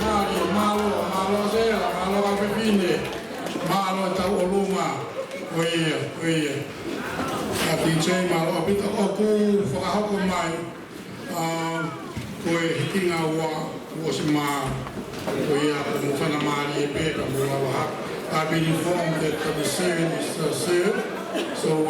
malo sela, malo kapipine, malo tau oluma, oia. Ati chei malo apita oku whakahoko mai, koe hikinga ua si maa, oia ko whana maari e pēka mula waha. I've been informed that the decision is served, so